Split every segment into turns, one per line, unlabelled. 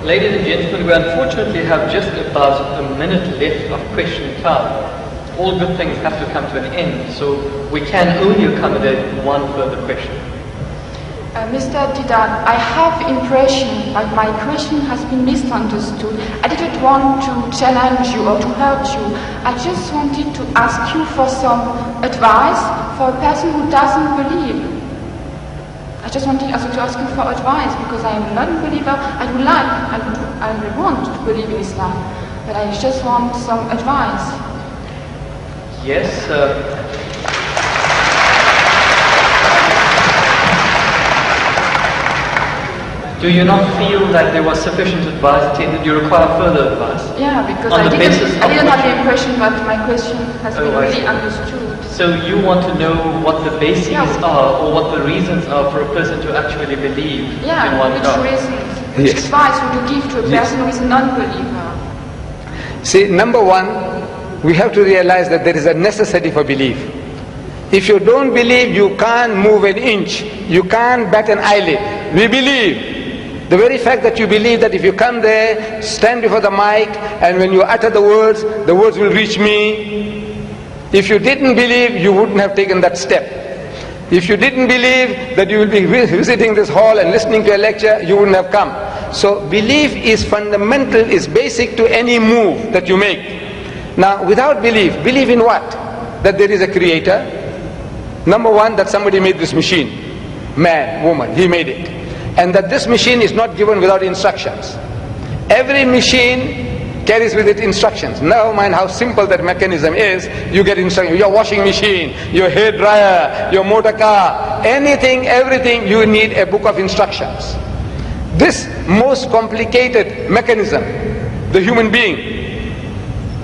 Ladies and gentlemen, we unfortunately have just about a minute left of question time. All good things have to come to an end, so we can only accommodate one further question.
Mr. Didan, I have impression that my question has been misunderstood. I didn't want to challenge you or to hurt you. I just wanted to ask you for some advice for a person who doesn't believe. I just wanted also to ask you for advice because I am a non-believer. I would want to believe in Islam, but I just want some advice.
Yes, do you not feel that there was sufficient advice? Did you require further advice?
Yeah, because
I didn't
have the impression that my question has been really understood.
So you want to know what the bases are or what the reasons are for a person to actually believe in one God?
Which reasons? Which advice would you give to a person who is a non-believer?
See, number one, we have to realize that there is a necessity for belief. If you don't believe, you can't move an inch. You can't bat an eyelid. We believe. The very fact that you believe that if you come there, stand before the mic, and when you utter the words will reach me. If you didn't believe, you wouldn't have taken that step. If you didn't believe that you will be visiting this hall and listening to a lecture, you wouldn't have come. So belief is fundamental, is basic to any move that you make. Now, without belief in what? That there is a creator. Number one, that somebody made this machine. Man, woman, he made it. And that this machine is not given without instructions. Every machine carries with it instructions. Never mind how simple that mechanism is, you get instructions. Your washing machine, your hair dryer, your motor car, anything, everything, you need a book of instructions. This most complicated mechanism, the human being,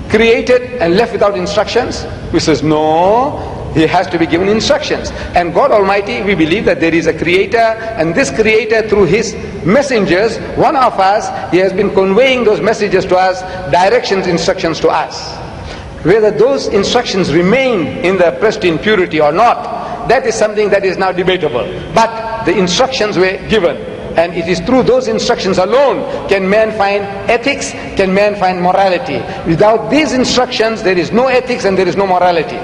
created and left without instructions, we says no, he has to be given instructions. And God Almighty, we believe that there is a creator, and this creator through his messengers, one of us, he has been conveying those messages to us, directions, instructions to us. Whether those instructions remain in the pristine purity or not, that is something that is now debatable. But the instructions were given, and it is through those instructions alone can man find ethics, can man find morality. Without these instructions, there is no ethics and there is no morality.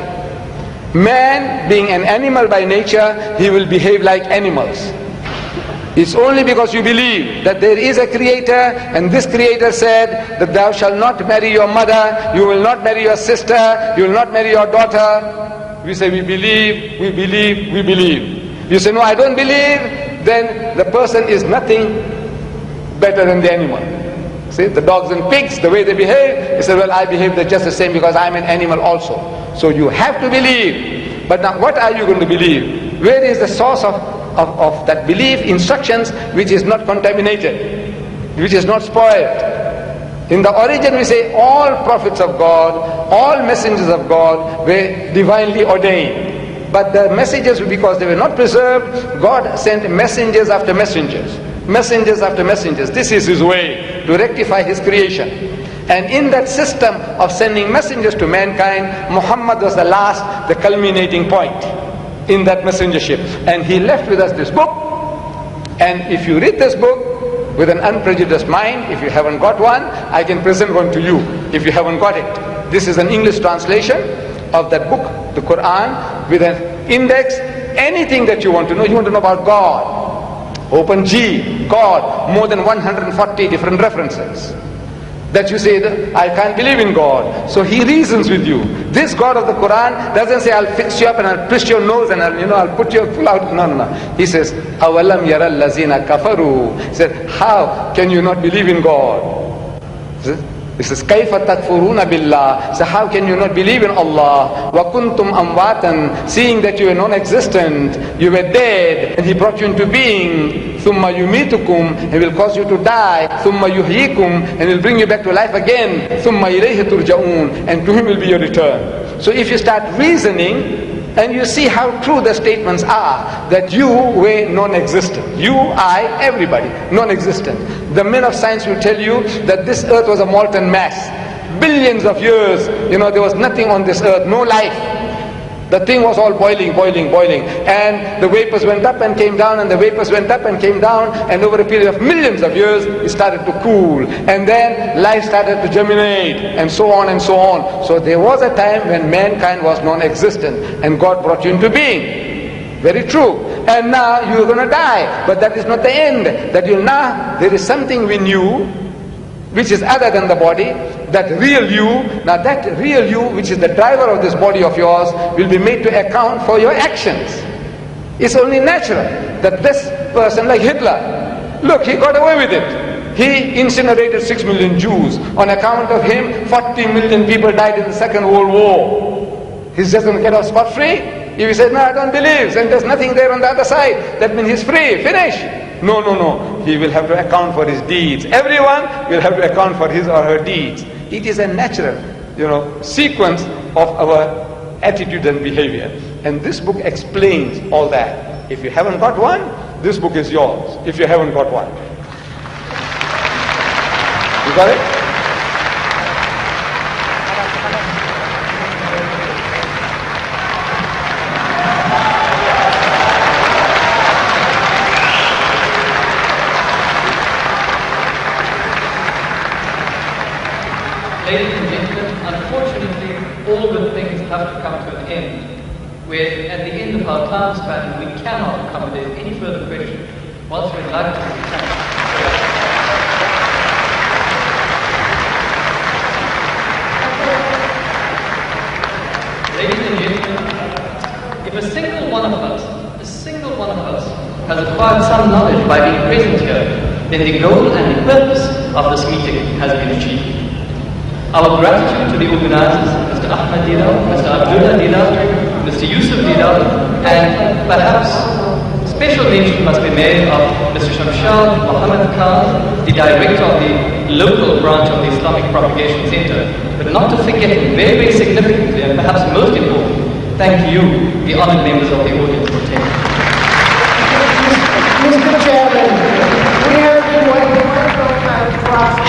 Man, being an animal by nature, he will behave like animals. It's only because you believe that there is a creator, and this creator said that thou shalt not marry your mother, you will not marry your sister, you will not marry your daughter. We say we believe, we believe, we believe. You say no, I don't believe, then the person is nothing better than the animal. See, the dogs and pigs, the way they behave, he said, well, I behave just the same because I'm an animal also. So you have to believe. But now what are you going to believe? Where is the source of that belief? Instructions which is not contaminated, which is not spoiled. In the origin we say all prophets of God, all messengers of God were divinely ordained. But the messages, because they were not preserved, God sent messengers after messengers. Messengers after messengers. This is his way to rectify his creation. And in that system of sending messengers to mankind, Muhammad was the last, the culminating point in that messengership. And he left with us this book. And if you read this book with an unprejudiced mind, if you haven't got one, I can present one to you if you haven't got it. This is an English translation of that book, the Quran, with an index. Anything that you want to know about God. Open G, God, more than 140 different references. That you say, that I can't believe in God. So he reasons with you. This God of the Quran doesn't say, I'll fix you up and I'll twist your nose and I'll put your full out. No. He says, Awalam yara allazina kafaru. He said, how can you not believe in God? He says, Kaifa takfuruna billah. So how can you not believe in Allah? Wa kuntum amwatan. Seeing that you were non-existent, you were dead, and He brought you into being. Thumma yumitukum. He will cause you to die. Thumma yuhyikum. And He will bring you back to life again. Thumma ilayhi turja'un. And to Him will be your return. So if you start reasoning, and you see how true the statements are, that you were non-existent. You, I, everybody, non-existent. The men of science will tell you that this earth was a molten mass. Billions of years, there was nothing on this earth, no life. The thing was all boiling, boiling, boiling. And the vapors went up and came down, and the vapors went up and came down, and over a period of millions of years, it started to cool. And then life started to germinate, and so on and so on. So there was a time when mankind was non-existent, and God brought you into being. Very true. And now you're going to die. But that is not the end. That you now, there is something in you which is other than the body, that real you. Now that real you, which is the driver of this body of yours, will be made to account for your actions. It's only natural that this person, like Hitler, look, he got away with it. He incinerated 6 million Jews. On account of him, 40 million people died in the Second World War. He's just going to get off scot-free? If he says, no, I don't believe, and there's nothing there on the other side, that means he's free, finish. No, no, no. He will have to account for his deeds. Everyone will have to account for his or her deeds. It is a natural, sequence of our attitude and behavior. And this book explains all that. If you haven't got one, this book is yours. If you haven't got one. You got it?
Ladies and gentlemen, unfortunately, all good things have to come to an end, where at the end of our time span, we cannot accommodate any further questions. Whilst we'd like to thank Ladies and gentlemen, if a single one of us has acquired some knowledge by being present here, then the goal and the purpose of this meeting has been achieved. Our gratitude to the organizers, Mr. Ahmed Didaw, Mr. Abdullah Didaw, Mr. Yusuf Didaw, and perhaps special mention must be made of Mr. Shamshad Mohammed Khan, the director of the local branch of the Islamic Propagation Center. But not to forget, very, very significantly, and perhaps most important, thank you, the honored members of the audience for attending.
Mr. Chairman, we have been waiting for